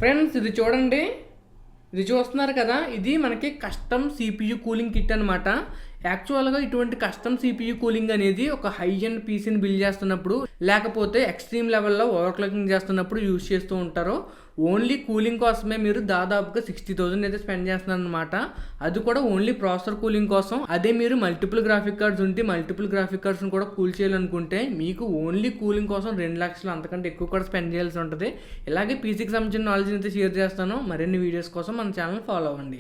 Friends ఇది చూడండి, ఇది చూస్తున్నారు కదా, ఇది మనకి కస్టమ్ సిపియు కూలింగ్ కిట్ అనమాట. యాక్చువల్గా ఇటువంటి కస్టమ్ సిపియు కూలింగ్ అనేది ఒక హై అండ్ పీసీని బిల్డ్ చేస్తున్నప్పుడు, లేకపోతే ఎక్స్ట్రీమ్ లెవెల్లో ఓవర్క్లాకింగ్ చేస్తున్నప్పుడు యూజ్ చేస్తూ ఉంటారు. ఓన్లీ కూలింగ్ కోసమే మీరు దాదాపుగా 60,000 అయితే స్పెండ్ చేస్తున్నారు అనమాట. అది కూడా ఓన్లీ ప్రాసెసర్ కూలింగ్ కోసం. అదే మీరు మల్టిపుల్ గ్రాఫిక్ కార్డ్స్ ఉంటే మల్టిపుల్ గ్రాఫిక్ కార్డ్స్ని కూడా కూల్ చేయాలనుకుంటే మీకు ఓన్లీ కూలింగ్ కోసం 2 లక్షలు అంతకంటే ఎక్కువ కూడా స్పెండ్ చేయాల్సి ఉంటుంది. ఇలాగే పీసీకి సంబంధించిన నాలెడ్జ్ అయితే షేర్ చేస్తాను. మరిన్ని వీడియోస్ కోసం మన ఛానల్ ఫాలో అవ్వండి.